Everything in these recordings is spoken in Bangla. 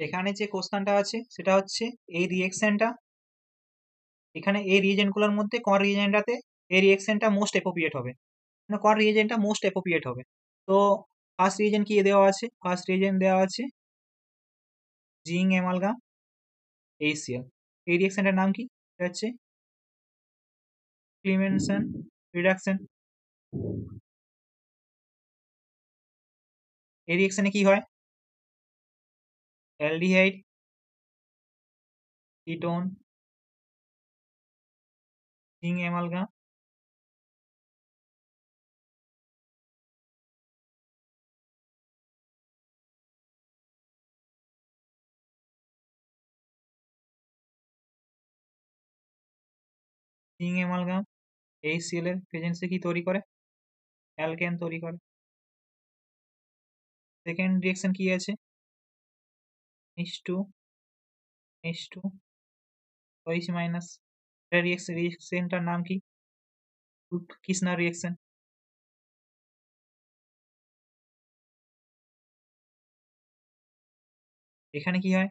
এখানে যে কোশ্চেনটা আছে সেটা হচ্ছে এই রিয়েকশনটা, এখানে এই রিএজেন্টগুলোর মধ্যে কোন রিএজেন্টটাতে এই রিয়েকশনটা মোস্ট অ্যাপ্রোপ্রিয়েট হবে, মানে কোন রিএজেন্টটা মোস্ট অ্যাপ্রোপ্রিয়েট হবে। তো ফার্স্ট রিএজেন্ট কি দেওয়া আছে? ফার্স্ট রিএজেন্ট দেওয়া আছে জিঙ্ক অ্যামালগাম HCl। এই রিয়েকশনটার নাম কি? এটা হচ্ছে ক্লিমেনসন রিডাকশন। এই রিয়েকশনে কি হয়? Aldehyde, ketone, zinc amalgam, zinc amalgam HCl এর প্রেজেন্সে কি তৈরি করে? অ্যালকেন তৈরি করে। সেকেন্ড রিয়েকশন কি আছে? H2 H2 OH minus. এটা রিয়েকশনটার নাম কি? কিসনার রিয়েকশন। এখানে কি হয়?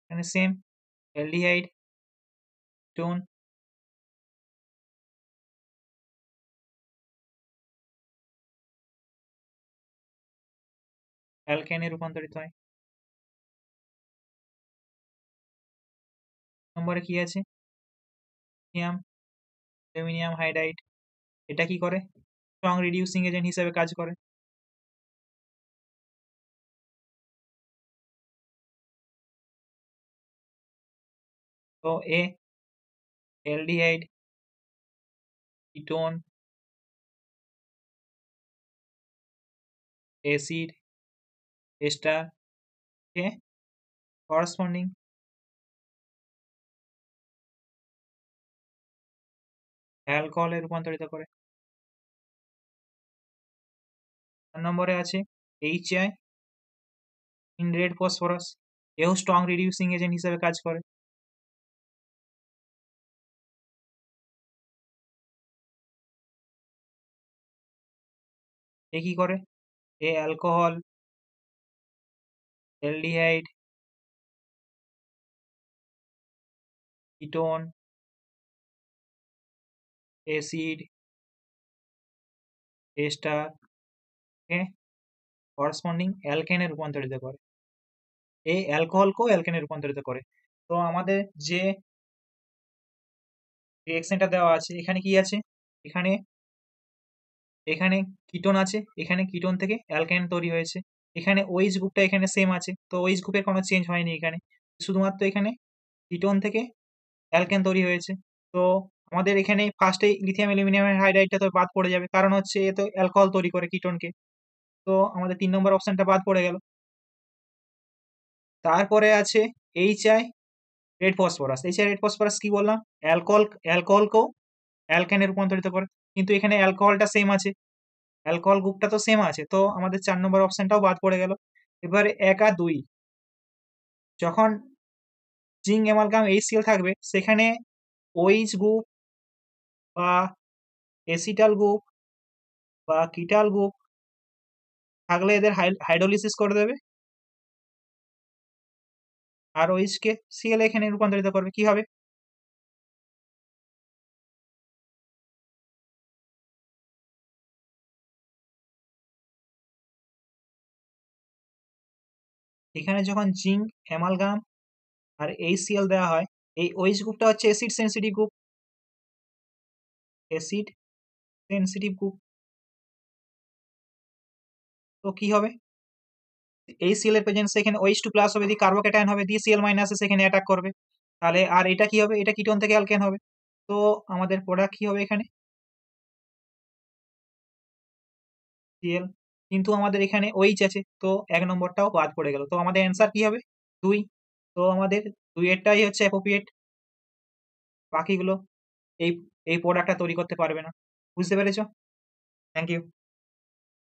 এখানে সেম অ্যালডিহাইড, টোন, অ্যালকেনে রূপান্তরিত হয়। নম্বরে কি আছে? Aluminium, aluminium hydride. এটা কি করে? স্ট্রং রিডিউসিং এজেন্ট হিসেবে কাজ করে। তো এ অ্যালডিহাইড, কিটোন, অ্যাসিড, এস্টার কে করসপন্ডিং অ্যালকোহলে রূপান্তরিত করে। 4 নম্বরে আছে HI ইন রেড ফসফরাস। এও স্ট্রং রিডিউসিং এজেন্ট হিসেবে কাজ করে। এ কি করে? এ alcohol, aldehyde, ketone, acid, ester কে করসপন্ডিং অ্যালকেনে রূপান্তরিত করে। এই অ্যালকোহলকেও অ্যালকেনে রূপান্তরিত করে। তো আমাদের যে রিয়েকশনটা দেওয়া আছে এখানে কি আছে? এখানে এখানে কিটোন আছে, এখানে কিটোন থেকে অ্যালকেন তৈরি হয়েছে। এখানে OH গ্রুপটা এখানে সেম আছে, তো OH গ্রুপের কোনো চেঞ্জ হয়নি এখানে, শুধুমাত্র এখানে কিটোন থেকে অ্যালকেন তৈরি হয়েছে। তো আমাদের এখানে ফার্স্টে লিথিয়াম অ্যালুমিনিয়ামের হাইড্রাইডটা তো বাদ পড়ে যাবে, কারণ হচ্ছে এ তো অ্যালকোহল তৈরি করে কিটোনকে। তো আমাদের 3 নম্বর অপশনটা বাদ পড়ে গেল। তারপরে আছে HI red phosphorus. HI red phosphorus কি বললাম? অ্যালকোহলকেও অ্যালকেনে রূপান্তরিত করে, কিন্তু এখানে অ্যালকোহলটা সেম আছে, অ্যালকোহল গ্রুপটা তো সেম আছে, তো আমাদের 4 নম্বর অপশনটাও বাদ পড়ে গেল। এবারে 1 আর 2, যখন জিঙ্ক অ্যামালগাম HCl থাকবে সেখানে OH গ্রুপ বা এসিটাল গ্রুপ বা কিটাল গ্রুপ থাকলে এদের হাইড্রোলিসিস করে দেবে, আর OH কে Cl এখানে রূপান্তরিত করবে। কি হবে? এখানে যখন জিঙ্ক অ্যামালগাম আর HCl দেওয়া হয়, এই OH গ্রুপটা হচ্ছে acid sensitive group, acid sensitive group. তো কি হবে? HCl এর প্রেজেন্সে এখানে OH2 প্লাস হবে, দিয়ে কার্বোক্যাটায়ন হবে, দিয়ে Cl মাইনাস সেখানে অ্যাটাক করবে। তাহলে আর এটা কি হবে? এটা কিটোন থেকে অ্যালকেন হবে। তো আমাদের প্রোডাক্ট কি হবে এখানে? Cl। কিন্তু আমাদের এখানে OH আছে, তো 1 নম্বরটাও বাদ পড়ে গেল। তো আমাদের অ্যান্সার কি হবে? 2। তো আমাদের 2 এরটাই হচ্ছে অ্যাপ্রোপ্রিয়েট, বাকিগুলো এই এই প্রোডাক্টটা তৈরি করতে পারবে না। বুঝতে পেরেছো? Thank you.